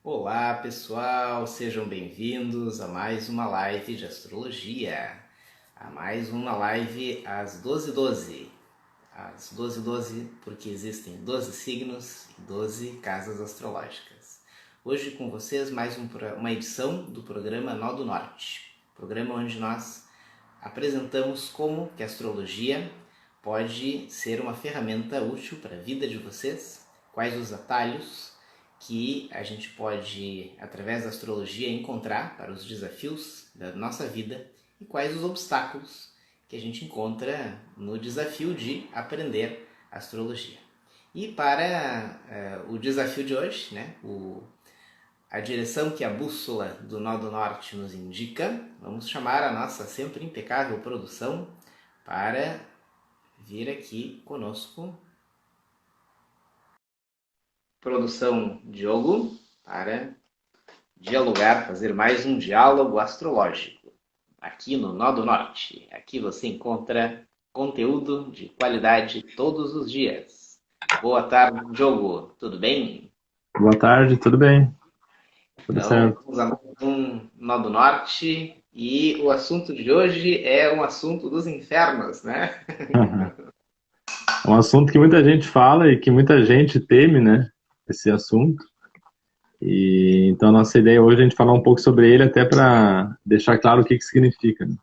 Olá pessoal, sejam bem-vindos a mais uma live de astrologia, a mais uma live às 12h12. Às 12h12 porque existem 12 signos e 12 casas astrológicas. Hoje com vocês mais uma edição do programa Nó do Norte, programa onde nós apresentamos como que a astrologia pode ser uma ferramenta útil para a vida de vocês, quais os atalhos que a gente pode, através da astrologia, encontrar para os desafios da nossa vida e quais os obstáculos que a gente encontra no desafio de aprender astrologia. E para o desafio de hoje, a direção que a bússola do Nó do Norte nos indica, vamos chamar a nossa sempre impecável produção para vir aqui conosco. Produção Diogo, para dialogar, fazer mais um diálogo astrológico aqui no Nó do Norte. Aqui você encontra conteúdo de qualidade todos os dias. Boa tarde, Diogo. Tudo bem? Boa tarde, tudo bem? Tudo Então, certo. vamos a mais um Nó do Norte e o assunto de hoje é um assunto dos infernos, né? É um assunto que muita gente fala e que muita gente teme, né? Esse assunto. E então a nossa ideia hoje é a gente falar um pouco sobre ele até para deixar claro o que que significa, né?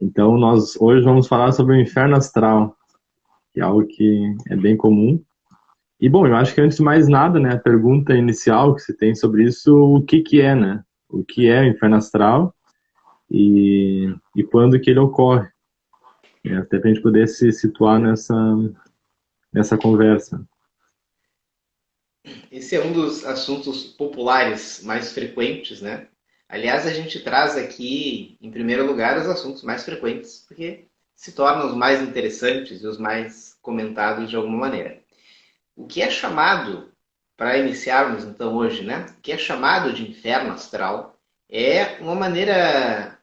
Então nós hoje vamos falar sobre o inferno astral, que é algo que é bem comum. E bom, eu acho que antes de mais nada, né, a pergunta inicial que se tem sobre isso, o que que é, né? O que é o inferno astral e quando que ele ocorre, né? Até para a gente poder se situar nessa conversa. Esse é um dos assuntos populares mais frequentes, né? Aliás, a gente traz aqui, em primeiro lugar, os assuntos mais frequentes, porque se tornam os mais interessantes e os mais comentados de alguma maneira. O que é chamado, para iniciarmos então hoje, né? O que é chamado de inferno astral é uma maneira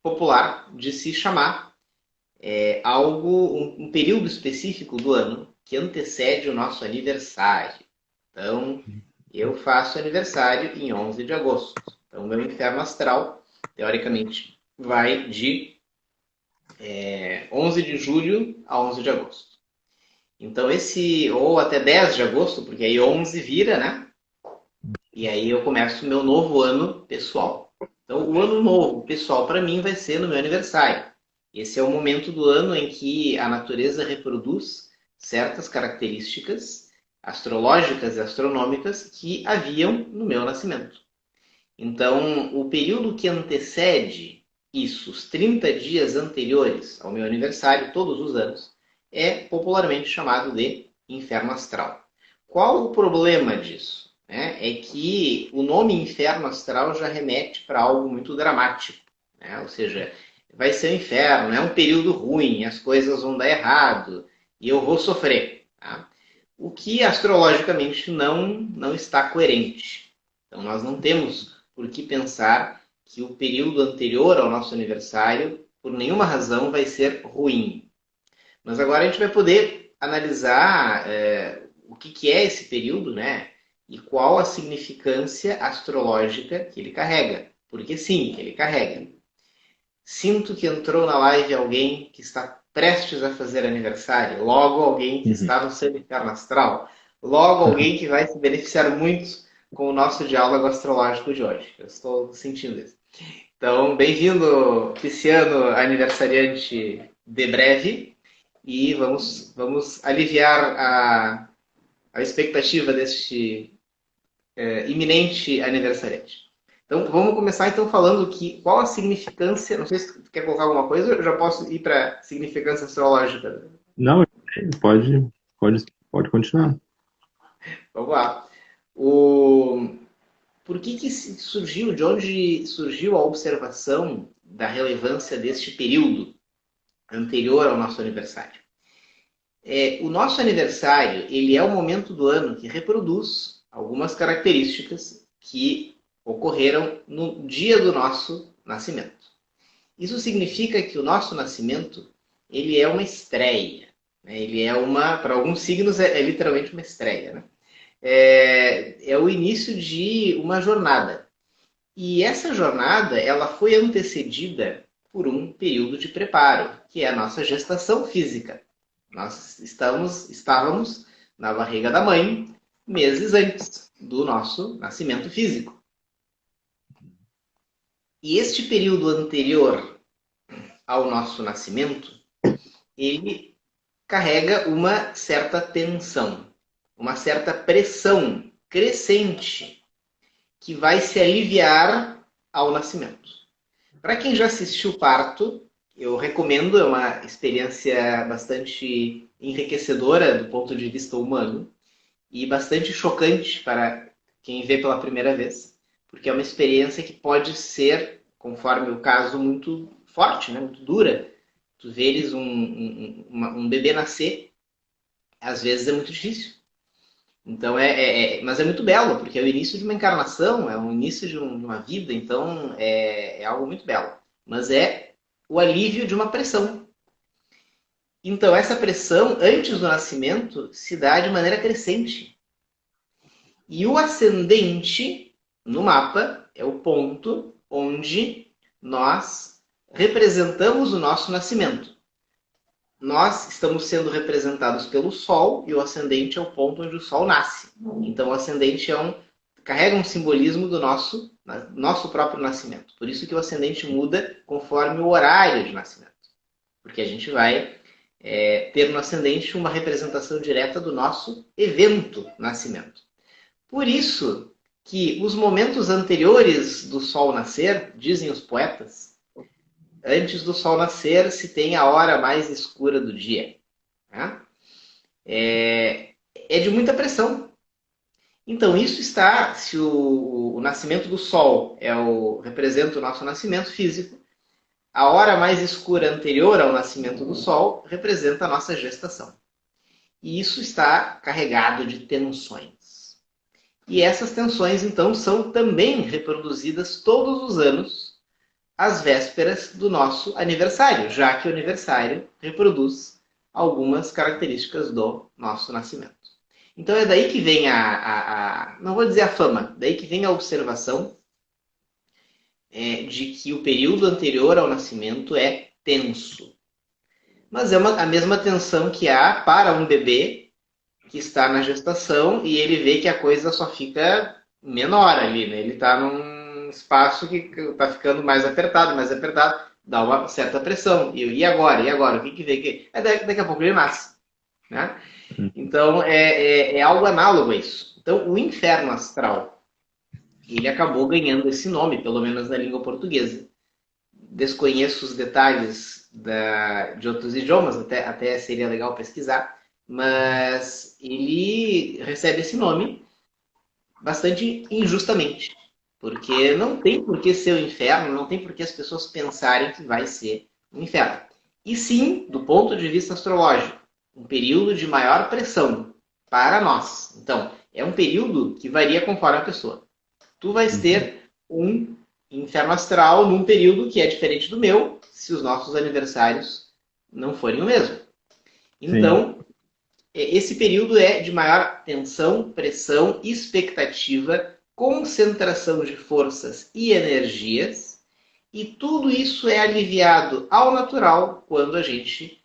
popular de se chamar um período específico do ano que antecede o nosso aniversário. Então, eu faço aniversário em 11 de agosto. Então, meu inferno astral, teoricamente, vai de 11 de julho a 11 de agosto. Então, ou até 10 de agosto, porque aí 11 vira, né? E aí eu começo o meu novo ano pessoal. Então, o ano novo pessoal para mim vai ser no meu aniversário. Esse é o momento do ano em que a natureza reproduz certas características astrológicas e astronômicas que haviam no meu nascimento. Então, o período que antecede isso, os 30 dias anteriores ao meu aniversário, todos os anos, é popularmente chamado de inferno astral. Qual o problema disso? É que o nome inferno astral já remete para algo muito dramático. Ou seja, vai ser um inferno, é um período ruim, as coisas vão dar errado e eu vou sofrer. Tá? O que astrologicamente não está coerente. Então, nós não temos por que pensar que o período anterior ao nosso aniversário, por nenhuma razão, vai ser ruim. Mas agora a gente vai poder analisar o que é esse período, né? E qual a significância astrológica que ele carrega. Porque sim, ele carrega. Sinto que entrou na live alguém que está prestes a fazer aniversário, logo alguém que Uhum. está no seu inferno astral, logo alguém que vai se beneficiar muito com o nosso diálogo astrológico de hoje. Eu estou sentindo isso. Então, bem-vindo, pisciano aniversariante de breve, e vamos aliviar a expectativa deste iminente aniversariante. Então, vamos começar então falando qual a significância, não sei se tu quer colocar alguma coisa, eu já posso ir para a significância astrológica. Não, pode continuar. Vamos lá. O, por que surgiu, de onde surgiu a observação da relevância deste período anterior ao nosso aniversário? O nosso aniversário, ele é o momento do ano que reproduz algumas características que ocorreram no dia do nosso nascimento. Isso significa que o nosso nascimento, ele é uma estreia. Né? Ele é para alguns signos, é literalmente uma estreia. Né? É o início de uma jornada. E essa jornada, ela foi antecedida por um período de preparo, que é a nossa gestação física. Nós estávamos na barriga da mãe meses antes do nosso nascimento físico. E este período anterior ao nosso nascimento, ele carrega uma certa tensão, uma certa pressão crescente que vai se aliviar ao nascimento. Para quem já assistiu parto, eu recomendo, é uma experiência bastante enriquecedora do ponto de vista humano e bastante chocante para quem vê pela primeira vez, porque é uma experiência que pode ser, conforme o caso, muito forte, né? Muito dura. Tu veres um bebê nascer, às vezes é muito difícil. Então mas é muito belo, porque é o início de uma encarnação, é o início de uma vida, então é algo muito belo. Mas é o alívio de uma pressão. Então essa pressão, antes do nascimento, se dá de maneira crescente. E o ascendente no mapa é o ponto onde nós representamos o nosso nascimento. Nós estamos sendo representados pelo Sol e o ascendente é o ponto onde o Sol nasce. Então o ascendente carrega um simbolismo do nosso próprio nascimento. Por isso que o ascendente muda conforme o horário de nascimento. Porque a gente vai ter no ascendente uma representação direta do nosso evento nascimento. Por isso que os momentos anteriores do Sol nascer, dizem os poetas, antes do Sol nascer se tem a hora mais escura do dia. Né? É de muita pressão. Então isso está, se o nascimento do Sol representa o nosso nascimento físico, a hora mais escura anterior ao nascimento do Sol representa a nossa gestação. E isso está carregado de tensões. E essas tensões, então, são também reproduzidas todos os anos às vésperas do nosso aniversário, já que o aniversário reproduz algumas características do nosso nascimento. Então é daí que vem não vou dizer a fama, daí que vem a observação de que o período anterior ao nascimento é tenso. Mas é a mesma tensão que há para um bebê que está na gestação e ele vê que a coisa só fica menor ali, né? Ele está num espaço que está ficando mais apertado, dá uma certa pressão. E agora? E agora? O que vem aqui? Daqui a pouco ele nasce. Né? Então, é algo análogo a isso. Então, o inferno astral, ele acabou ganhando esse nome, pelo menos na língua portuguesa. Desconheço os detalhes de outros idiomas, até seria legal pesquisar, mas ele recebe esse nome bastante injustamente. Porque não tem por que ser o inferno, não tem por que as pessoas pensarem que vai ser um inferno. E sim, do ponto de vista astrológico, um período de maior pressão para nós. Então, é um período que varia conforme a pessoa. Tu vais ter um inferno astral num período que é diferente do meu, se os nossos aniversários não forem o mesmo. Então, esse período é de maior tensão, pressão, expectativa, concentração de forças e energias, e tudo isso é aliviado ao natural quando a gente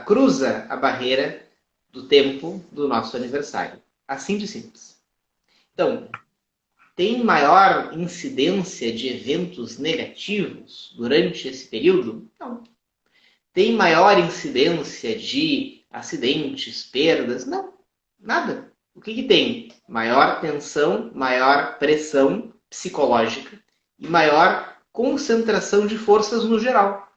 cruza a barreira do tempo do nosso aniversário. Assim de simples. Então, tem maior incidência de eventos negativos durante esse período? Não. Tem maior incidência de acidentes, perdas? Não, nada. O que tem? Maior tensão, maior pressão psicológica e maior concentração de forças no geral.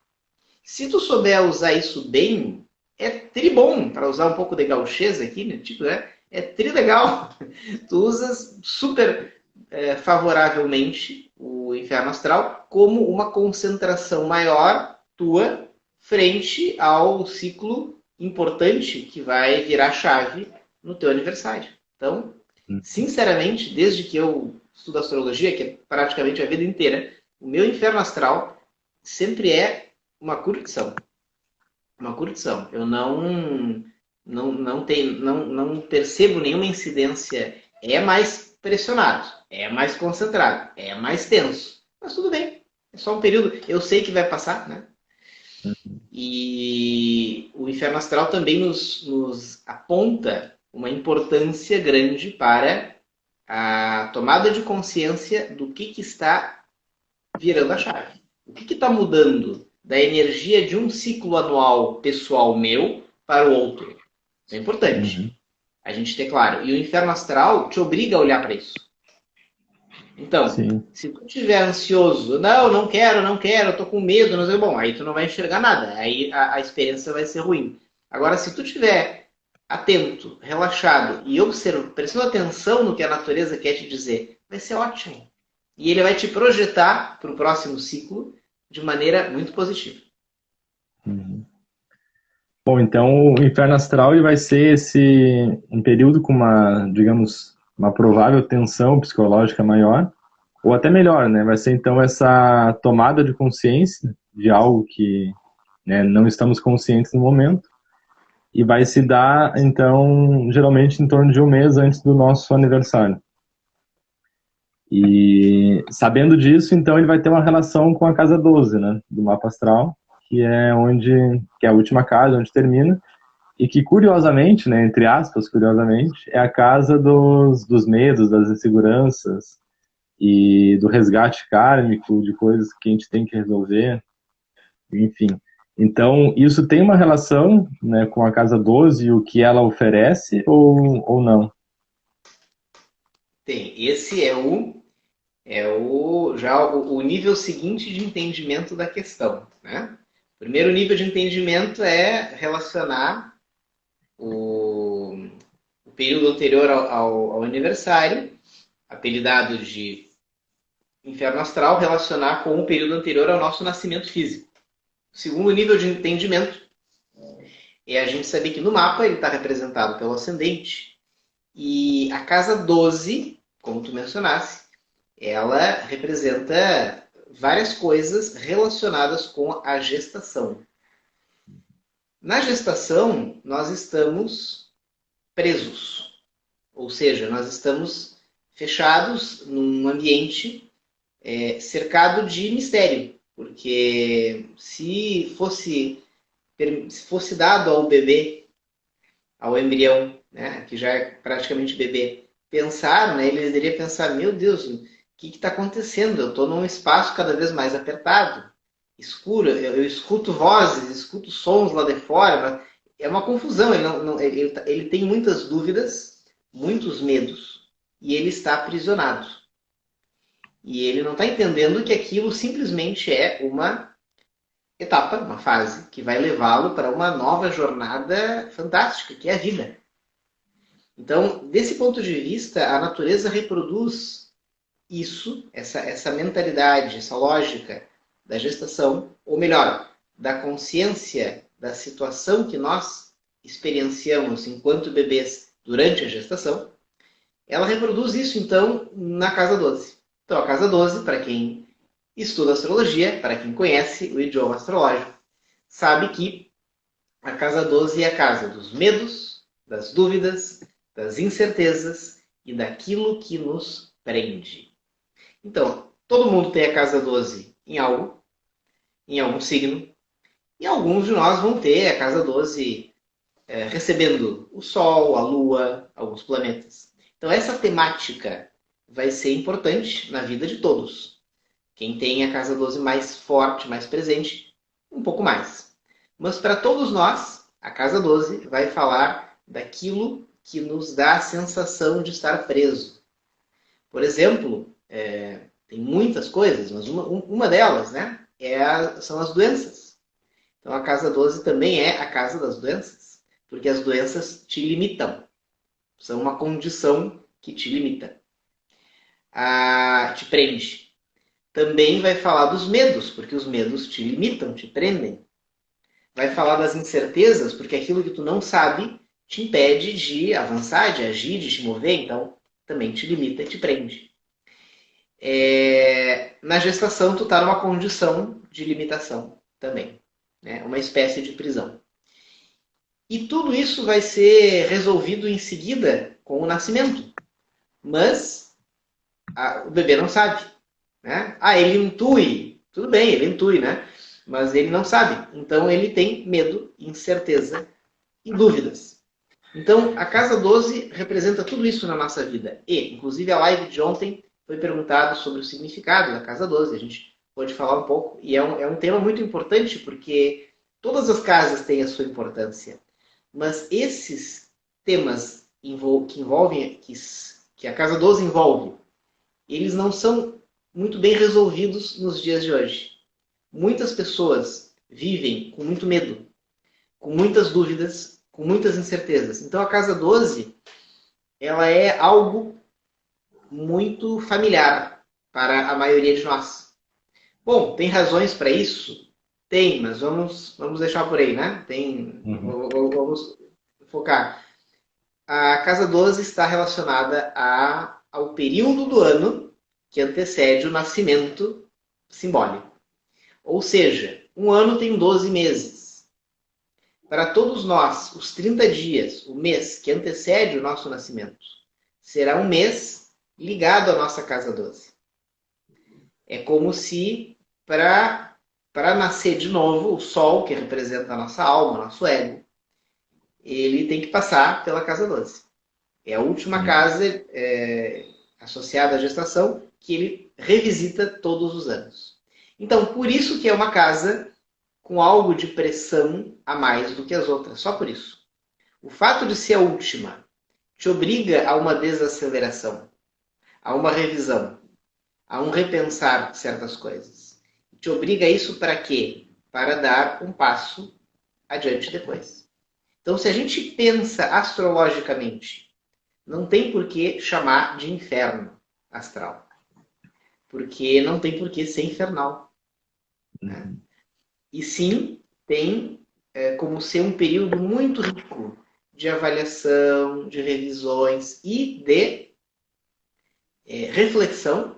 Se tu souber usar isso bem, é tribom, para usar um pouco de gauchês aqui, né? Tipo, é trilegal. Tu usas super favoravelmente o inferno astral como uma concentração maior tua frente ao ciclo importante que vai virar chave no teu aniversário. Então, sinceramente, desde que eu estudo astrologia, que é praticamente a vida inteira, o meu inferno astral sempre é uma curtição. Uma curtição. Eu não não percebo nenhuma incidência, é mais pressionado, é mais concentrado, é mais tenso. Mas tudo bem, é só um período. Eu sei que vai passar, né? E o inferno astral também nos aponta uma importância grande para a tomada de consciência do que está virando a chave. O que está mudando da energia de um ciclo anual pessoal meu para o outro? Isso é importante a gente ter claro. E o inferno astral te obriga a olhar para isso. Então, Sim. se tu estiver ansioso, não quero, eu tô com medo, não sei, bom, aí tu não vai enxergar nada, aí a experiência vai ser ruim. Agora, se tu estiver atento, relaxado e prestando atenção no que a natureza quer te dizer, vai ser ótimo. E ele vai te projetar para o próximo ciclo de maneira muito positiva. Bom, então o inferno astral ele vai ser um período com uma, digamos, uma provável tensão psicológica maior, ou até melhor, né? Vai ser então essa tomada de consciência de algo que, né, não estamos conscientes no momento, e vai se dar, então, geralmente em torno de um mês antes do nosso aniversário. E sabendo disso, então ele vai ter uma relação com a casa 12, né, do mapa astral, que é a última casa, onde termina, e que curiosamente, né, entre aspas, curiosamente, é a casa dos medos, das inseguranças e do resgate kármico, de coisas que a gente tem que resolver, enfim. Então, isso tem uma relação, né, com a casa 12 e o que ela oferece ou não? Tem. Esse é o nível seguinte de entendimento da questão, né? O primeiro nível de entendimento é relacionar o período anterior ao aniversário, apelidado de inferno astral, relacionar com o período anterior ao nosso nascimento físico. O segundo nível de entendimento é a gente saber que no mapa ele está representado pelo ascendente e a casa 12, como tu mencionaste, ela representa várias coisas relacionadas com a gestação. Na gestação, nós estamos presos, ou seja, nós estamos fechados num ambiente cercado de mistério, porque se fosse dado ao bebê, ao embrião, né, que já é praticamente bebê, pensar, né, ele deveria pensar, meu Deus, o que está acontecendo? Eu estou num espaço cada vez mais apertado, escuro, eu escuto vozes, escuto sons lá de fora, é uma confusão, ele tem muitas dúvidas, muitos medos, e ele está aprisionado. E ele não está entendendo que aquilo simplesmente é uma etapa, uma fase, que vai levá-lo para uma nova jornada fantástica, que é a vida. Então, desse ponto de vista, a natureza reproduz isso, essa mentalidade, essa lógica da gestação, ou melhor, da consciência da situação que nós experienciamos enquanto bebês durante a gestação, ela reproduz isso, então, na casa 12. Então, a casa 12, para quem estuda astrologia, para quem conhece o idioma astrológico, sabe que a casa 12 é a casa dos medos, das dúvidas, das incertezas e daquilo que nos prende. Então, todo mundo tem a casa 12 em algo, em algum signo, e alguns de nós vão ter a casa 12 recebendo o Sol, a Lua, alguns planetas. Então, essa temática vai ser importante na vida de todos. Quem tem a casa 12 mais forte, mais presente, um pouco mais. Mas para todos nós, a casa 12 vai falar daquilo que nos dá a sensação de estar preso. Por exemplo, tem muitas coisas, mas uma delas, né, são as doenças. Então a casa 12 também é a casa das doenças, porque as doenças te limitam. São uma condição que te limita. Te prende. Também vai falar dos medos, porque os medos te limitam, te prendem. Vai falar das incertezas, porque aquilo que tu não sabe te impede de avançar, de agir, de te mover, então também te limita e te prende. Na gestação, tu está numa condição de limitação também, né? Uma espécie de prisão. E tudo isso vai ser resolvido em seguida com o nascimento. Mas o bebê não sabe, né? Ele intui. Tudo bem, ele intui, né? Mas ele não sabe. Então ele tem medo, incerteza e dúvidas. Então, a casa 12 representa tudo isso na nossa vida. E, inclusive, a live de ontem foi perguntado sobre o significado da casa 12. A gente pode falar um pouco. E é um tema muito importante, porque todas as casas têm a sua importância. Mas esses temas que envolvem, que a casa 12 envolve, eles não são muito bem resolvidos nos dias de hoje. Muitas pessoas vivem com muito medo, com muitas dúvidas, com muitas incertezas. Então a casa 12, ela é algo muito familiar para a maioria de nós. Bom, tem razões para isso? Tem, mas vamos deixar por aí, né? Vamos focar. A casa 12 está relacionada ao período do ano que antecede o nascimento simbólico. Ou seja, um ano tem 12 meses. Para todos nós, os 30 dias, o mês que antecede o nosso nascimento, será um mês ligado à nossa casa 12. É como se, para nascer de novo, o Sol, que representa a nossa alma, nosso ego, ele tem que passar pela casa 12. É a última casa associada à gestação que ele revisita todos os anos. Então, por isso que é uma casa com algo de pressão a mais do que as outras. Só por isso. O fato de ser a última te obriga a uma desaceleração, a uma revisão, a um repensar certas coisas. Te obriga a isso para quê? Para dar um passo adiante depois. Então, se a gente pensa astrologicamente, não tem por que chamar de inferno astral. Porque não tem por que ser infernal. Né? E sim, tem como ser um período muito rico de avaliação, de revisões e de reflexão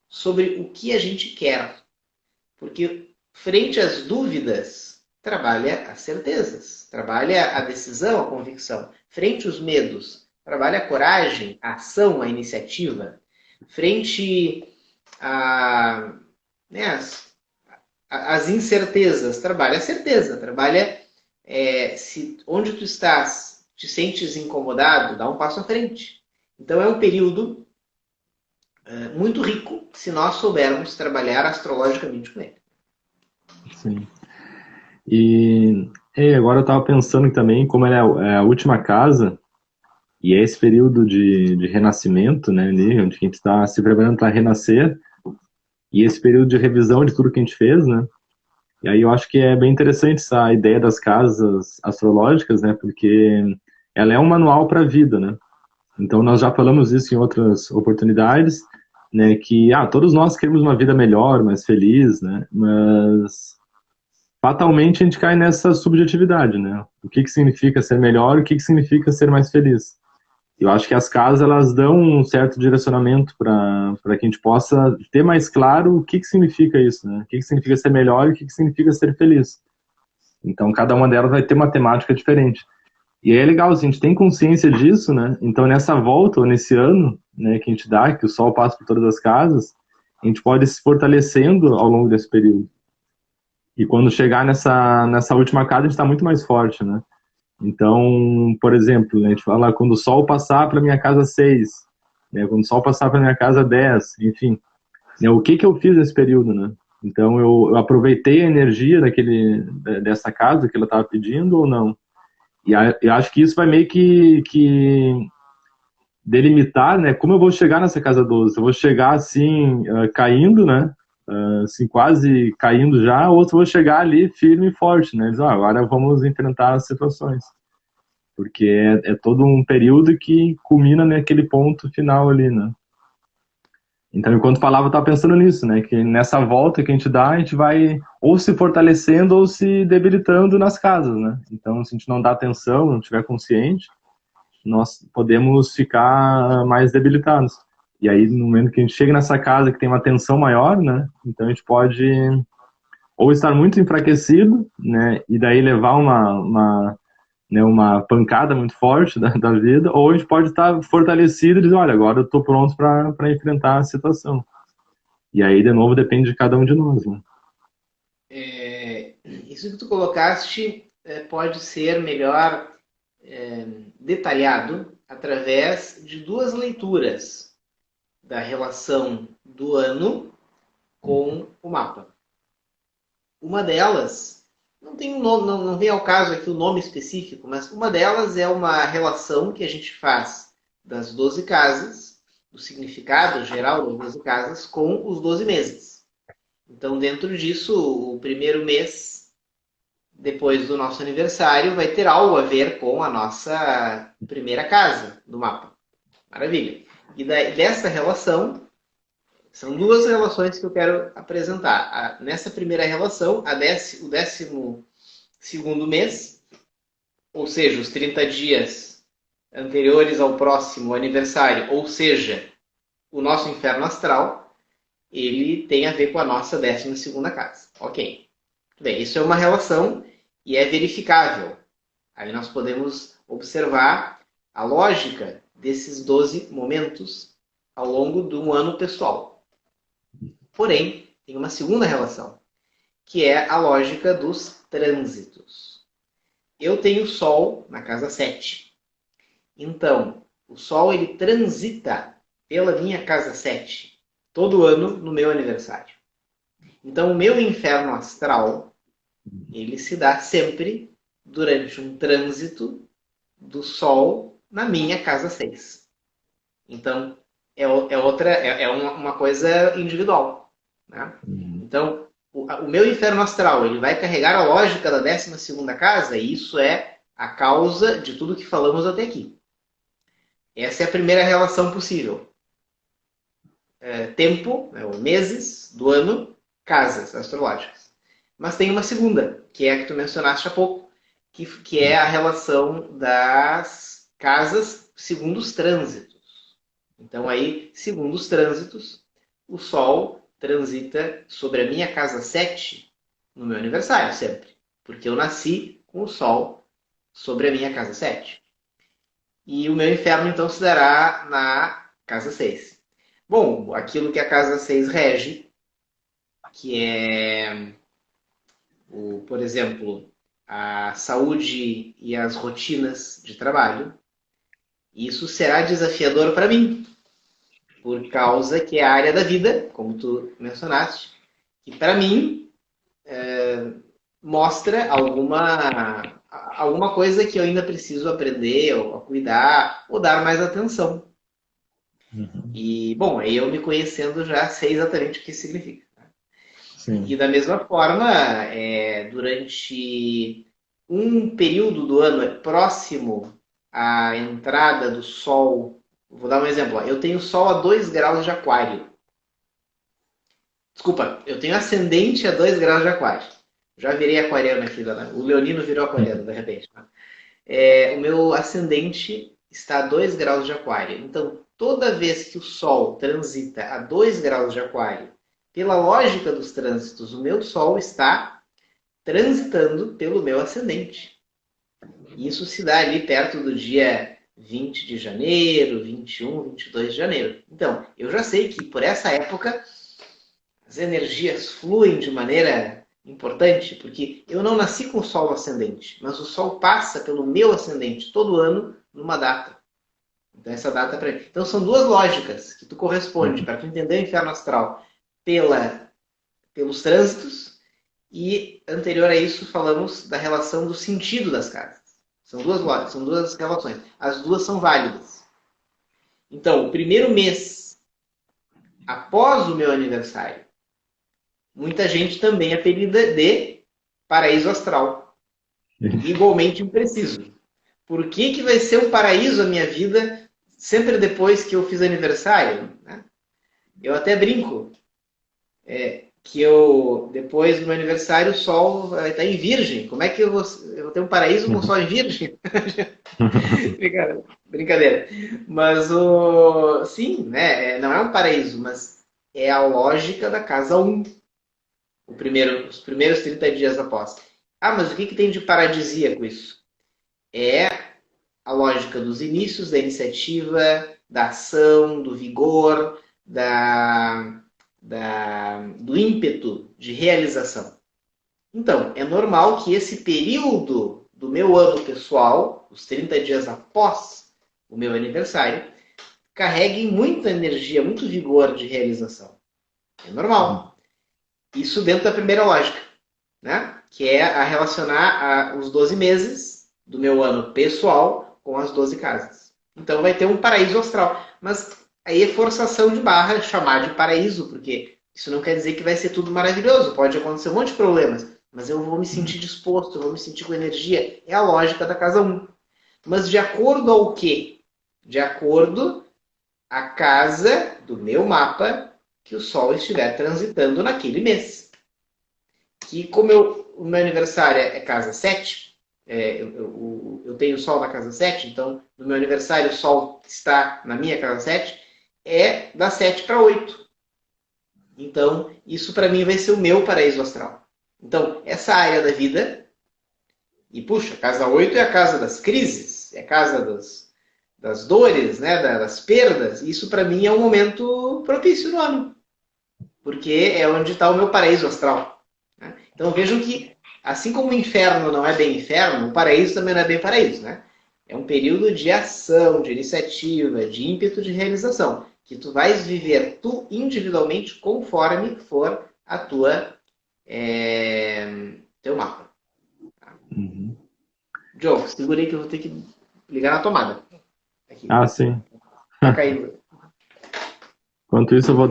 sobre o que a gente quer. Porque frente às dúvidas, trabalha as certezas, trabalha a decisão, a convicção. Frente aos medos, trabalha a coragem, a ação, a iniciativa. Frente as incertezas, trabalha a certeza, trabalha se onde tu estás, te sentes incomodado, dá um passo à frente. Então é um período muito rico se nós soubermos trabalhar astrologicamente com ele. Sim. E agora eu estava pensando também, como ela é a última casa, e é esse período de renascimento, né, ali, onde a gente está se preparando para renascer, e esse período de revisão de tudo que a gente fez, né? E aí eu acho que é bem interessante essa ideia das casas astrológicas, né? Porque ela é um manual para a vida, né? Então nós já falamos isso em outras oportunidades, né? Que todos nós queremos uma vida melhor, mais feliz, né? Mas fatalmente a gente cai nessa subjetividade, né? O que significa ser melhor e o que significa ser mais feliz. Eu acho que as casas, elas dão um certo direcionamento para que a gente possa ter mais claro o que significa isso, né? O que significa ser melhor e o que significa ser feliz. Então, cada uma delas vai ter uma temática diferente. E aí é legal, assim, a gente tem consciência disso, né? Então, nessa volta, ou nesse ano, né, que a gente dá, que o Sol passa por todas as casas, a gente pode ir se fortalecendo ao longo desse período. E quando chegar nessa última casa, a gente está muito mais forte, né? Então, por exemplo, a gente fala quando o Sol passar para minha casa 6, né, quando o Sol passar para minha casa 10, enfim. Né, o que eu fiz nesse período, né? Então, eu aproveitei a energia dessa casa que ela estava pedindo ou não? E eu acho que isso vai meio que delimitar, né, como eu vou chegar nessa casa 12. Eu vou chegar assim, caindo, né? Assim, quase caindo já, ou se eu vou chegar ali firme e forte, né? Diz, agora vamos enfrentar as situações. Porque é todo um período que culmina naquele ponto final ali, né? Então, enquanto falava, eu estava pensando nisso, né? Que nessa volta que a gente dá, a gente vai ou se fortalecendo ou se debilitando nas casas, né? Então, se a gente não dá atenção, não estiver consciente, nós podemos ficar mais debilitados. E aí, no momento que a gente chega nessa casa que tem uma tensão maior, né? Então, a gente pode ou estar muito enfraquecido, né? E daí levar né, uma pancada muito forte da vida, ou a gente pode estar fortalecido e dizer, olha, agora eu estou pronto para enfrentar a situação. E aí, de novo, depende de cada um de nós, né? Isso que tu colocaste pode ser melhor detalhado através de duas leituras da relação do ano com o mapa. Uma delas, não tem um nome, não vem ao caso aqui o nome específico, mas uma delas é uma relação que a gente faz das 12 casas, do significado geral das 12 casas, com os 12 meses. Então, dentro disso, o primeiro mês, depois do nosso aniversário, vai ter algo a ver com a nossa primeira casa do mapa. Maravilha. E dessa relação, são duas relações que eu quero apresentar. Nessa primeira relação, o 12º mês, ou seja, os 30 dias anteriores ao próximo aniversário, ou seja, o nosso inferno astral, ele tem a ver com a nossa 12ª casa. Ok. Bem, isso é uma relação e é verificável. Aí nós podemos observar a lógica desses 12 momentos ao longo de um ano pessoal. Porém, tem uma segunda relação, que é a lógica dos trânsitos. Eu tenho o Sol na casa 7. Então, o Sol ele transita pela minha casa 7 todo ano no meu aniversário. Então, o meu inferno astral ele se dá sempre durante um trânsito do Sol na minha casa 6. Então, é uma coisa individual. Né? Então, o meu inferno astral ele vai carregar a lógica da 12ª casa e isso é a causa de tudo que falamos até aqui. Essa é a primeira relação possível. Tempo, meses do ano, casas astrológicas. Mas tem uma segunda, que é a que tu mencionaste há pouco, que é a relação das casas segundo os trânsitos. Então aí, segundo os trânsitos, o Sol transita sobre a minha casa 7 no meu aniversário, sempre. Porque eu nasci com o Sol sobre a minha casa 7. E o meu inferno, então, se dará na casa 6. Bom, aquilo que a casa 6 rege, que é, por exemplo, a saúde e as rotinas de trabalho, isso será desafiador para mim, por causa que é a área da vida, como tu mencionaste, que para mim mostra alguma coisa que eu ainda preciso aprender, ou cuidar, ou dar mais atenção. E, bom, aí eu me conhecendo já sei exatamente o que isso significa. Sim. E da mesma forma, durante um período do ano próximo à entrada do Sol, vou dar um exemplo, eu tenho Sol a 2 graus de aquário. Desculpa, eu tenho ascendente a 2 graus de aquário. Já virei aquariano aqui, o Leonino virou aquariano, de repente. O meu ascendente está a 2 graus de aquário. Então, toda vez que o Sol transita a 2 graus de aquário, pela lógica dos trânsitos, o meu Sol está transitando pelo meu ascendente. Isso se dá ali perto do dia 20 de janeiro, 21, 22 de janeiro. Então, eu já sei que por essa época as energias fluem de maneira importante, porque eu não nasci com o Sol ascendente, mas o Sol passa pelo meu ascendente todo ano numa data. Então, essa data para. Então, são duas lógicas que tu corresponde para tu entender o inferno astral pelos trânsitos e, anterior a isso, falamos da relação do sentido das casas. São duas lógicas, são duas relações. As duas são válidas. Então, o primeiro mês após o meu aniversário, muita gente também apelida de paraíso astral. Igualmente impreciso. Por que vai ser um paraíso a minha vida sempre depois que eu fiz aniversário? Né? Eu até brinco que depois do meu aniversário, o Sol vai estar em Virgem. Como é que eu vou ter um paraíso com o Sol em Virgem? Brincadeira. Mas, sim, né? Não é um paraíso, mas é a lógica da casa 1. Os primeiros 30 dias após. Ah, mas o que tem de paradisíaco isso? é a lógica dos inícios, da iniciativa, da ação, do vigor, do ímpeto de realização. Então, é normal que esse período do meu ano pessoal, os 30 dias após o meu aniversário, carreguem muita energia, muito vigor de realização. É normal. Isso dentro da primeira lógica, né? Que é a relacionar os 12 meses do meu ano pessoal com as 12 casas. Então vai ter um paraíso astral. Mas aí é forçação de barra chamar de paraíso, porque isso não quer dizer que vai ser tudo maravilhoso. Pode acontecer um monte de problemas, mas eu vou me sentir disposto, eu vou me sentir com energia. É a lógica da casa 1. Mas de acordo ao quê? De acordo à casa do meu mapa que o Sol estiver transitando naquele mês. Que como o meu aniversário é casa 7, eu tenho o Sol na casa 7, então no meu aniversário o Sol está na minha casa 7, é da 7 para 8. Então, isso para mim vai ser o meu paraíso astral. Então, essa área da vida, e puxa, a casa 8 é a casa das crises, é a casa das dores, né, das perdas, isso para mim é um momento propício no ano, porque é onde está o meu paraíso astral. Né? Então vejam que, assim como o inferno não é bem inferno, o paraíso também não é bem paraíso. Né? É um período de ação, de iniciativa, de ímpeto de realização, que tu vais viver tu individualmente conforme for a teu mapa. Tá? Uhum. Diogo, segura aí que eu vou ter que ligar na tomada. Aqui. Ah, sim. Tá caindo. Enquanto isso, eu vou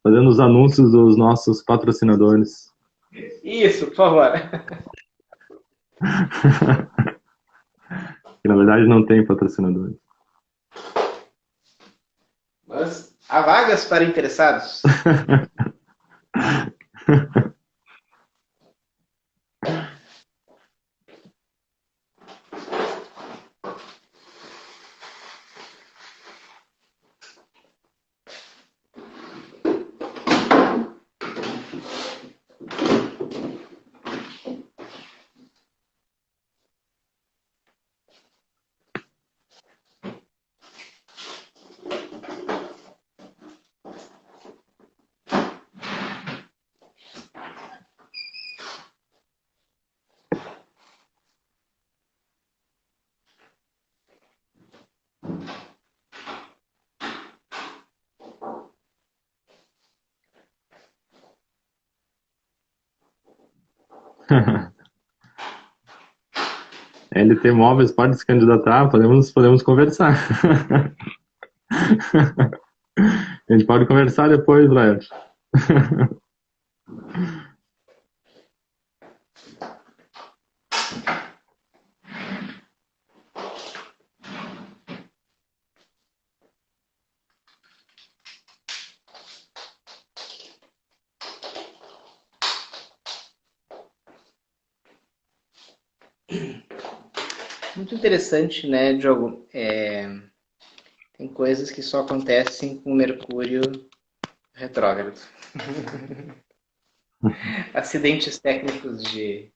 fazendo os anúncios dos nossos patrocinadores. Isso, por favor. Que na verdade não tem patrocinadores. Mas há vagas para interessados. LT Móveis pode se candidatar, podemos conversar. A gente pode conversar depois, Laerte. Muito interessante, né, Diogo? Tem coisas que só acontecem com o Mercúrio retrógrado. Acidentes técnicos de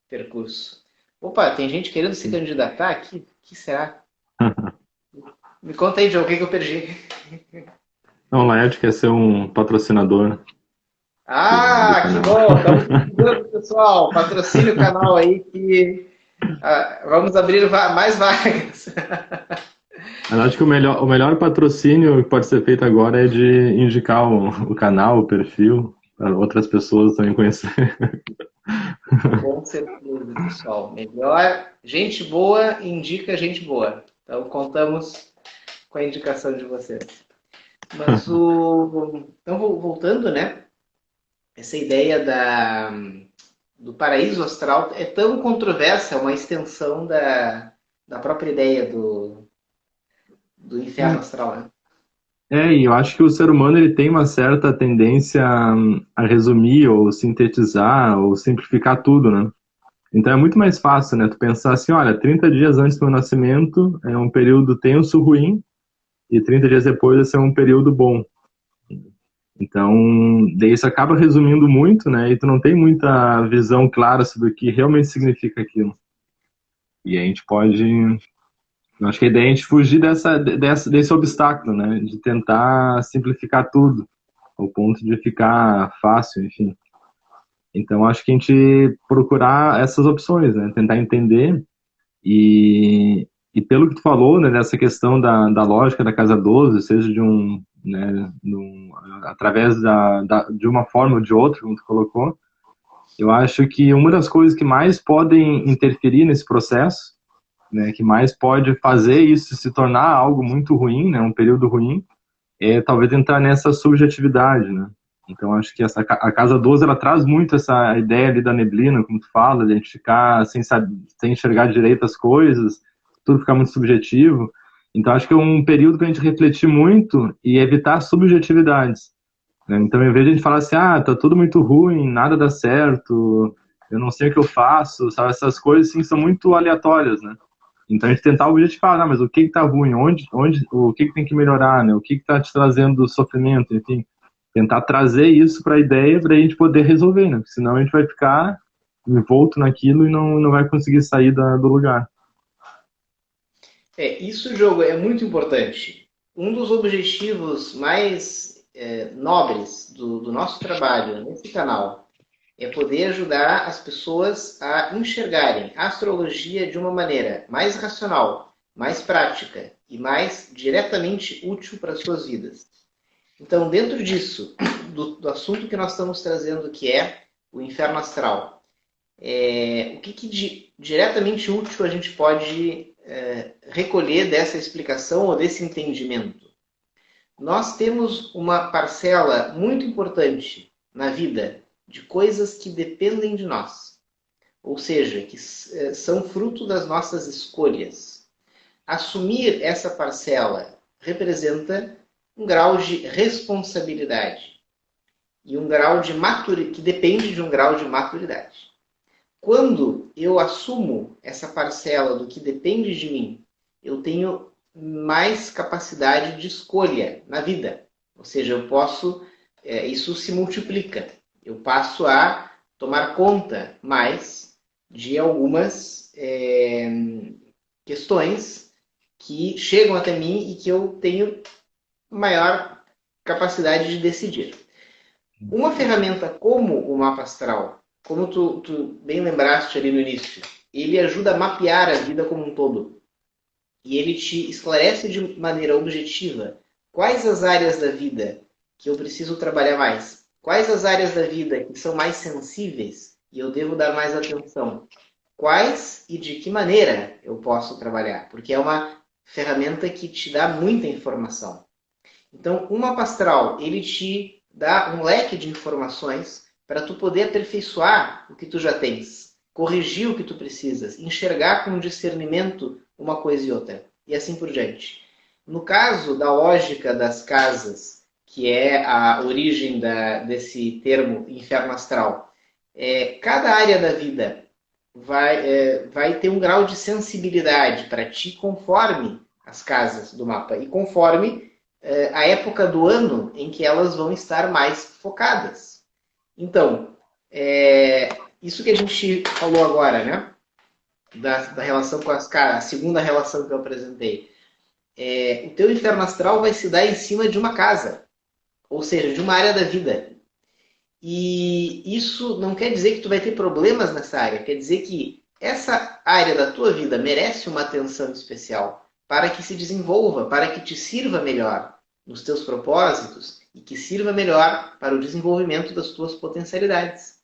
percurso. Opa, tem gente querendo se candidatar aqui? O que será? Me conta aí, Diogo, o que eu perdi? Não, o Laerte quer ser um patrocinador. Ah, que bom! Estamos precisando, pessoal. Patrocine o canal aí que vamos abrir mais vagas. Eu acho que o melhor patrocínio que pode ser feito agora é de indicar o canal, o perfil, para outras pessoas também conhecerem. Com certeza, pessoal. Melhor, gente boa indica gente boa. Então, contamos com a indicação de vocês. Mas então, voltando, né? Essa ideia do paraíso astral é tão controversa, é uma extensão da própria ideia do inferno astral, né? E eu acho que o ser humano ele tem uma certa tendência a resumir ou sintetizar ou simplificar tudo, né? Então é muito mais fácil, né? Tu pensar assim, olha, 30 dias antes do meu nascimento é um período tenso, ruim, e 30 dias depois vai ser um período bom. Então, daí isso acaba resumindo muito, né? E tu não tem muita visão clara sobre o que realmente significa aquilo. E a gente pode... Eu acho que a ideia é a gente fugir desse obstáculo, né? De tentar simplificar tudo, ao ponto de ficar fácil, enfim. Então, acho que a gente procurar essas opções, né? Tentar entender e pelo que tu falou, né, dessa questão da lógica da casa 12, seja de né, através de uma forma ou de outra, como tu colocou, eu acho que uma das coisas que mais podem interferir nesse processo, né, que mais pode fazer isso se tornar algo muito ruim, né, um período ruim, é talvez entrar nessa subjetividade, né? Então acho que a casa 12 ela traz muito essa ideia ali da neblina, como tu fala, de a gente ficar sem saber, sem enxergar direito as coisas, tudo ficar muito subjetivo. Então acho que é um período para a gente refletir muito e evitar subjetividades, né? Então em vez de a gente falar assim, ah, tá tudo muito ruim, nada dá certo, eu não sei o que eu faço, sabe? Essas coisas assim são muito aleatórias, né? Então a gente tentar objetificar, mas o que está ruim, o que tem que melhorar, né? O que está te trazendo sofrimento, enfim, tentar trazer isso para a ideia para a gente poder resolver, né? Porque senão a gente vai ficar envolto naquilo e não vai conseguir sair do lugar. Isso, jogo, é muito importante. Um dos objetivos mais nobres do nosso trabalho nesse canal é poder ajudar as pessoas a enxergarem a astrologia de uma maneira mais racional, mais prática e mais diretamente útil para as suas vidas. Então, dentro disso, do assunto que nós estamos trazendo, que é o inferno astral, o que diretamente útil a gente pode recolher dessa explicação ou desse entendimento? Nós temos uma parcela muito importante na vida de coisas que dependem de nós, ou seja, que são fruto das nossas escolhas. Assumir essa parcela representa um grau de responsabilidade e um grau de maturidade, que depende de um grau de maturidade. Quando eu assumo essa parcela do que depende de mim, eu tenho mais capacidade de escolha na vida. Ou seja, eu posso, isso se multiplica. Eu passo a tomar conta mais de algumas questões que chegam até mim e que eu tenho maior capacidade de decidir. Uma ferramenta como o mapa astral, como tu bem lembraste ali no início, ele ajuda a mapear a vida como um todo. E ele te esclarece de maneira objetiva quais as áreas da vida que eu preciso trabalhar mais, quais as áreas da vida que são mais sensíveis e eu devo dar mais atenção, quais e de que maneira eu posso trabalhar, porque é uma ferramenta que te dá muita informação. Então, o mapa astral, ele te dá um leque de informações para tu poder aperfeiçoar o que tu já tens, corrigir o que tu precisas, enxergar com discernimento uma coisa e outra, e assim por diante. No caso da lógica das casas, que é a origem desse termo inferno astral, cada área da vida vai ter um grau de sensibilidade para ti conforme as casas do mapa e conforme a época do ano em que elas vão estar mais focadas. Então, isso que a gente falou agora, né? Da relação com as caras, a segunda relação que eu apresentei. O teu inferno astral vai se dar em cima de uma casa, ou seja, de uma área da vida. E isso não quer dizer que tu vai ter problemas nessa área, quer dizer que essa área da tua vida merece uma atenção especial para que se desenvolva, para que te sirva melhor nos teus propósitos e que sirva melhor para o desenvolvimento das tuas potencialidades.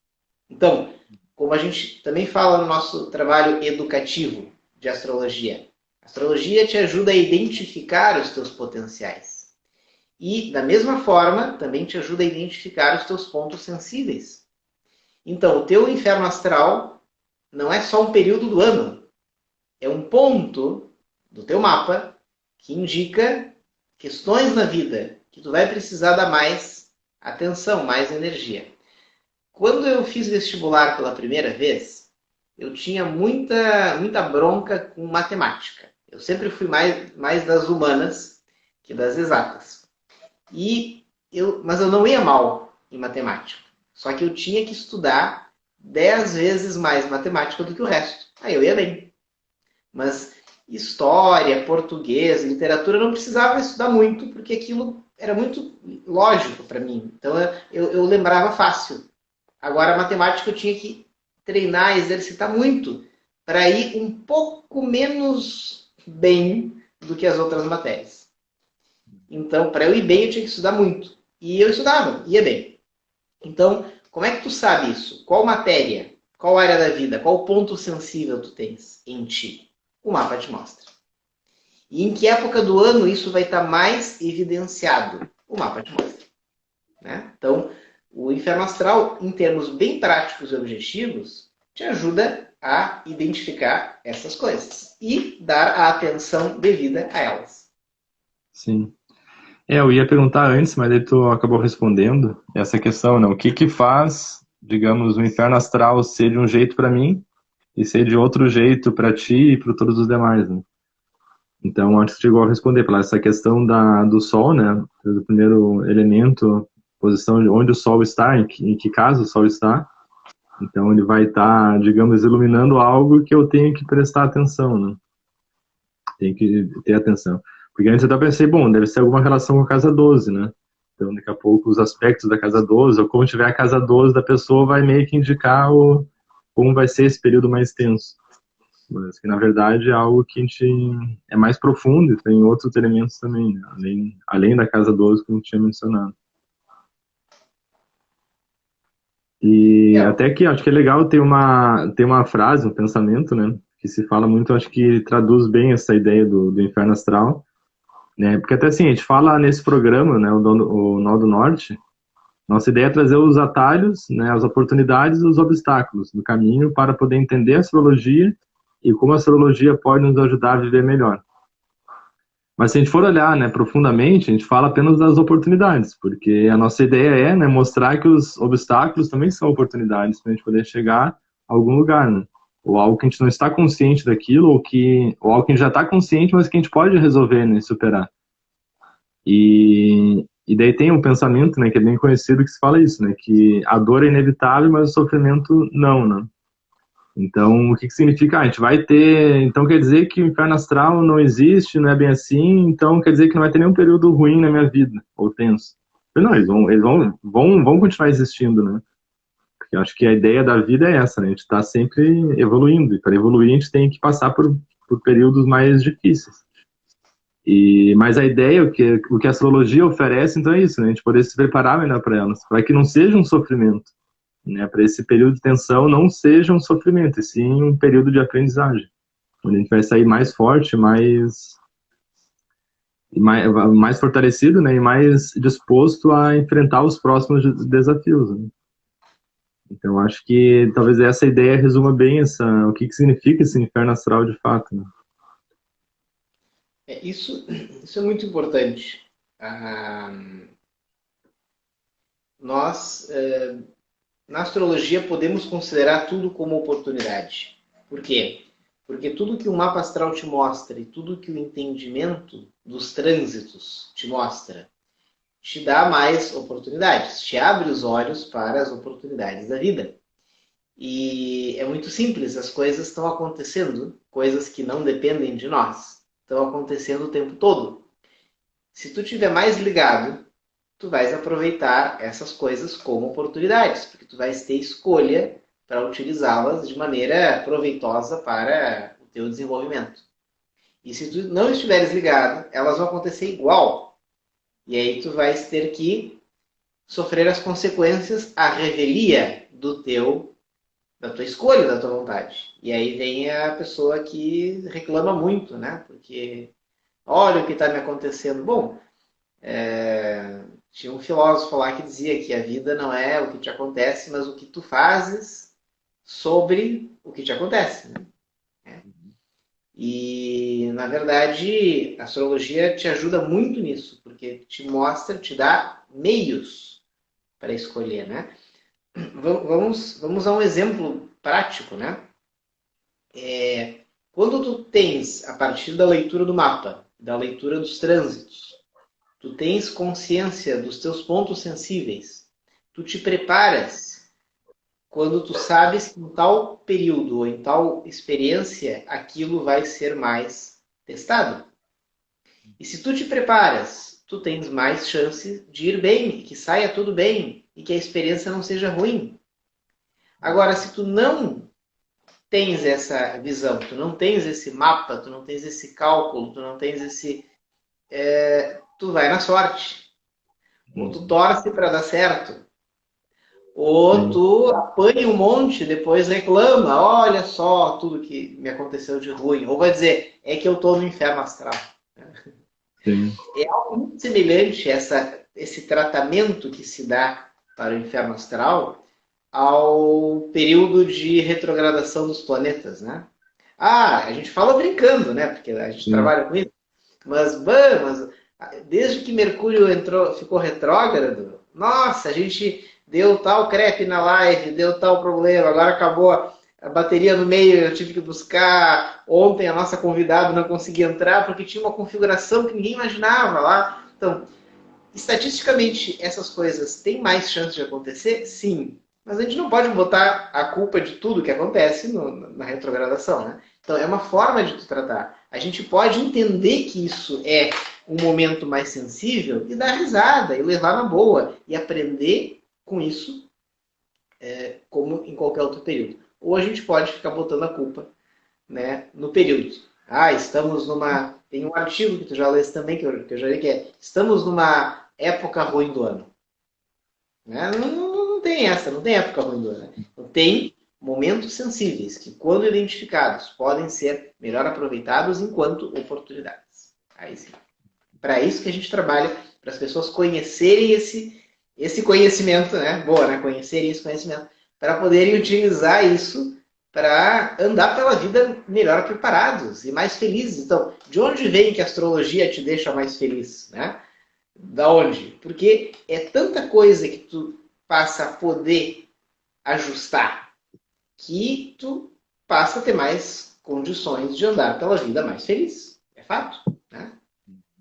Então, como a gente também fala no nosso trabalho educativo de astrologia, a astrologia te ajuda a identificar os teus potenciais. E, da mesma forma, também te ajuda a identificar os teus pontos sensíveis. Então, o teu inferno astral não é só um período do ano. É um ponto do teu mapa que indica questões na vida que tu vai precisar dar mais atenção, mais energia. Quando eu fiz vestibular pela primeira vez, eu tinha muita bronca com matemática. Eu sempre fui mais das humanas que das exatas. Mas eu não ia mal em matemática. Só que eu tinha que estudar 10 vezes mais matemática do que o resto. Aí eu ia bem. Mas história, português, literatura, eu não precisava estudar muito, porque aquilo era muito lógico para mim. Então eu lembrava fácil. Agora, a matemática eu tinha que treinar, exercitar muito, para ir um pouco menos bem do que as outras matérias. Então, para eu ir bem, eu tinha que estudar muito. E eu estudava, ia bem. Então, como é que tu sabe isso? Qual matéria, qual área da vida, qual ponto sensível tu tens em ti? O mapa te mostra. E em que época do ano isso vai estar mais evidenciado? O mapa te mostra. Né? Então, o inferno astral, em termos bem práticos e objetivos, te ajuda a identificar essas coisas e dar a atenção devida a elas. Sim. Eu ia perguntar antes, mas aí tu acabou respondendo essa questão, né? O que que faz, digamos, o inferno astral ser de um jeito para mim e ser de outro jeito para ti e para todos os demais, né? Então, antes chegou a responder pela essa questão do Sol, né? Do primeiro elemento, posição de onde o Sol está, em que casa o Sol está. Então, ele vai estar, digamos, iluminando algo que eu tenho que prestar atenção, né? Tem que ter atenção. Porque antes eu até pensei, bom, deve ser alguma relação com a casa 12, né? Então, daqui a pouco, os aspectos da casa 12, ou como tiver a casa 12 da pessoa, vai meio que indicar como vai ser esse período mais tenso. Mas que, na verdade, é algo que a gente é mais profundo e tem outros elementos também, né? Além da casa 12 que a gente tinha mencionado. E até que acho que é legal ter uma frase, um pensamento, né? Que se fala muito, acho que traduz bem essa ideia do inferno astral, né? Porque até assim, a gente fala nesse programa, né? O Nó do Norte, nossa ideia é trazer os atalhos, né? As oportunidades e os obstáculos do caminho para poder entender a astrologia e como a astrologia pode nos ajudar a viver melhor. Mas se a gente for olhar, né, profundamente, a gente fala apenas das oportunidades, porque a nossa ideia é, né, mostrar que os obstáculos também são oportunidades para a gente poder chegar a algum lugar, né? Ou algo que a gente não está consciente daquilo, ou algo que a gente já está consciente, mas que a gente pode resolver, né, superar. E daí tem um pensamento, né, que é bem conhecido, que se fala isso, né, que a dor é inevitável, mas o sofrimento não, né? Então, o que que significa? Ah, a gente vai ter. Então, quer dizer que o inferno astral não existe, não é bem assim, então quer dizer que não vai ter nenhum período ruim na minha vida, ou tenso. Não, vão continuar existindo, né? Porque eu acho que a ideia da vida é essa, né? A gente está sempre evoluindo, e para evoluir a gente tem que passar por períodos mais difíceis. Mas a ideia, o que a astrologia oferece, então é isso, né? A gente poder se preparar melhor para elas, para que não seja um sofrimento, né, para esse período de tensão não seja um sofrimento, e sim um período de aprendizagem, onde a gente vai sair mais forte, mais fortalecido, né, e mais disposto a enfrentar os próximos desafios, né? Então, acho que talvez essa ideia resuma bem o que significa esse inferno astral de fato, né? Isso é muito importante. Ah, nós, na astrologia, podemos considerar tudo como oportunidade. Por quê? Porque tudo que o mapa astral te mostra e tudo que o entendimento dos trânsitos te mostra, te dá mais oportunidades, te abre os olhos para as oportunidades da vida. E é muito simples, as coisas estão acontecendo, coisas que não dependem de nós, estão acontecendo o tempo todo. Se tu estiver mais ligado, tu vais aproveitar essas coisas como oportunidades, porque tu vais ter escolha para utilizá-las de maneira proveitosa para o teu desenvolvimento. E se tu não estiveres ligado, elas vão acontecer igual. E aí tu vais ter que sofrer as consequências, a revelia da tua escolha, da tua vontade. E aí vem a pessoa que reclama muito, né? Porque olha o que está me acontecendo. Bom, tinha um filósofo lá que dizia que a vida não é o que te acontece, mas o que tu fazes sobre o que te acontece, né? E, na verdade, a astrologia te ajuda muito nisso, porque te mostra, te dá meios para escolher, né? Vamos a um exemplo prático, né? Quando tu tens, a partir da leitura do mapa, da leitura dos trânsitos, tu tens consciência dos teus pontos sensíveis, tu te preparas quando tu sabes que em tal período ou em tal experiência aquilo vai ser mais testado. E se tu te preparas, tu tens mais chance de ir bem, que saia tudo bem e que a experiência não seja ruim. Agora, se tu não tens essa visão, tu não tens esse mapa, tu não tens esse cálculo, tu não tens esse... tu vai na sorte. Ou tu torce para dar certo. Ou tu apanha um monte, depois reclama, olha só tudo que me aconteceu de ruim. Ou vai dizer, é que eu estou no inferno astral. Sim. É algo muito semelhante esse tratamento que se dá para o inferno astral ao período de retrogradação dos planetas, né? Ah, a gente fala brincando, né? Porque a gente Sim. trabalha com isso. Mas desde que Mercúrio ficou retrógrado, nossa, a gente deu tal crepe na live, deu tal problema, agora acabou a bateria no meio, eu tive que buscar. Ontem a nossa convidada não conseguia entrar porque tinha uma configuração que ninguém imaginava lá. Então, estatisticamente, essas coisas têm mais chance de acontecer? Sim. Mas a gente não pode botar a culpa de tudo que acontece na retrogradação, né? Então, é uma forma de tu tratar. A gente pode entender que isso é um momento mais sensível e dar risada, e levar na boa, e aprender com isso, como em qualquer outro período. Ou a gente pode ficar botando a culpa, né, no período. Ah, estamos numa... Tem um artigo que tu já leste também, que eu já li, que é estamos numa época ruim do ano. Né? Não tem essa, não tem época ruim do ano. Né? Então, tem momentos sensíveis que, quando identificados, podem ser melhor aproveitados enquanto oportunidades. Aí sim. Para isso que a gente trabalha, para as pessoas conhecerem esse conhecimento, né? Boa, né? Conhecerem esse conhecimento, para poderem utilizar isso para andar pela vida melhor preparados e mais felizes. Então, de onde vem que a astrologia te deixa mais feliz, né? Da onde? Porque é tanta coisa que tu passa a poder ajustar que tu passa a ter mais condições de andar pela vida mais feliz. É fato, né?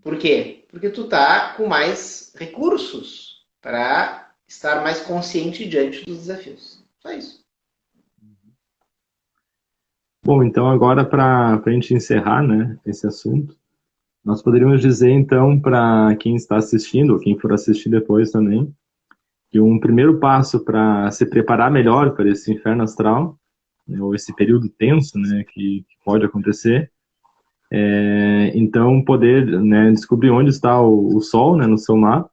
Por quê? Porque tu tá com mais recursos para estar mais consciente diante dos desafios. Só isso. Bom, então agora para a gente encerrar, né, esse assunto, nós poderíamos dizer então para quem está assistindo, ou quem for assistir depois também, que um primeiro passo para se preparar melhor para esse inferno astral, né, ou esse período tenso, né, que pode acontecer, então poder, né, descobrir onde está o Sol, né, no seu mapa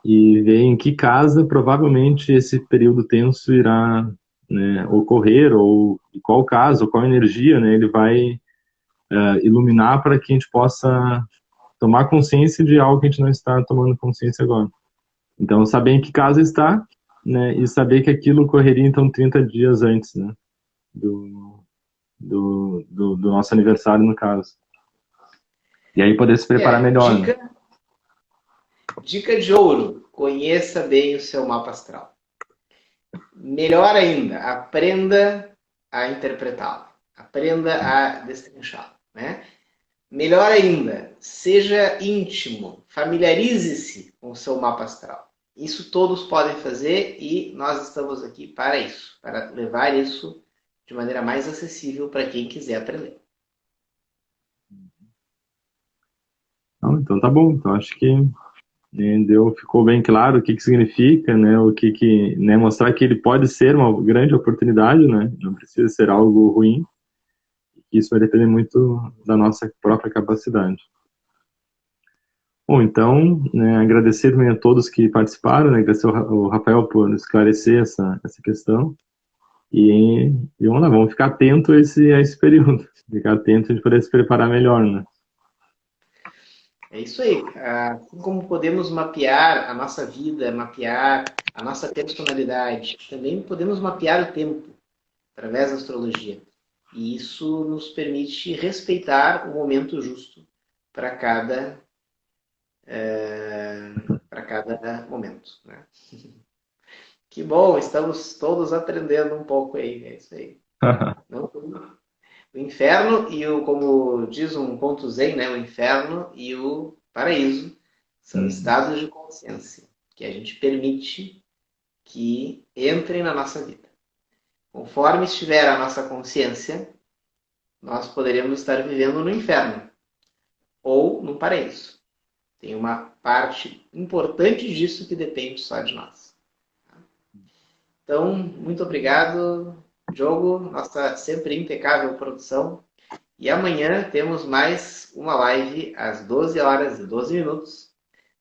e ver em que casa provavelmente esse período tenso irá, né, ocorrer, ou em qual casa, ou qual energia, né, ele vai iluminar para que a gente possa tomar consciência de algo que a gente não está tomando consciência agora. Então, saber em que casa está, né, e saber que aquilo ocorreria, então, 30 dias antes, né, do nosso aniversário, no caso. E aí poder se preparar melhor, né? Dica de ouro: conheça bem o seu mapa astral. Melhor ainda, aprenda a interpretá-lo. Aprenda a destrinchá-lo, né? Melhor ainda, seja íntimo, familiarize-se com o seu mapa astral. Isso todos podem fazer e nós estamos aqui para isso, para levar isso de maneira mais acessível para quem quiser aprender. Então tá bom. Então acho que ficou bem claro o que significa, né? Né? Mostrar que ele pode ser uma grande oportunidade, né? Não precisa ser algo ruim. Isso vai depender muito da nossa própria capacidade. Bom, então, né, agradecer também a todos que participaram, né, agradecer o Rafael por esclarecer essa questão. E vamos lá, vamos ficar atento a esse período. Ficar atento a gente poder se preparar melhor, né? É isso aí. Assim como podemos mapear a nossa vida, mapear a nossa personalidade, também podemos mapear o tempo através da astrologia. E isso nos permite respeitar o momento justo para cada momento. Né? Que bom, estamos todos aprendendo um pouco aí. É isso aí. Não, o inferno e como diz um ponto zen, né? O inferno e o paraíso são estados de consciência que a gente permite que entrem na nossa vida. Conforme estiver a nossa consciência, nós poderemos estar vivendo no inferno ou no paraíso. Tem uma parte importante disso que depende só de nós. Então, muito obrigado, Diogo, nossa sempre impecável produção. E amanhã temos mais uma live às 12 horas e 12 minutos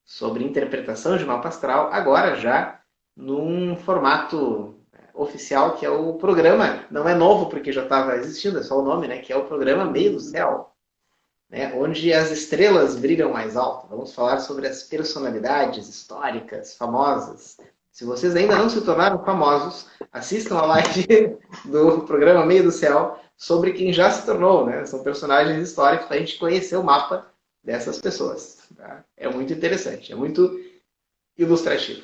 sobre interpretação de mapa astral, agora já num formato oficial, que é o programa, não é novo porque já estava existindo, é só o nome, né? Que é o programa Meio do Céu, né? Onde as estrelas brilham mais alto. Vamos falar sobre as personalidades históricas, famosas. Se vocês ainda não se tornaram famosos, assistam a live do programa Meio do Céu sobre quem já se tornou, né? São personagens históricos para a gente conhecer o mapa dessas pessoas. Tá? É muito interessante, é muito ilustrativo.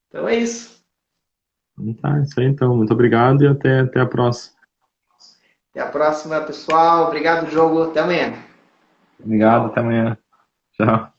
Então é isso. Tá, isso aí então. Muito obrigado e até a próxima. Até a próxima, pessoal. Obrigado, Diogo. Até amanhã. Obrigado, até amanhã. Tchau.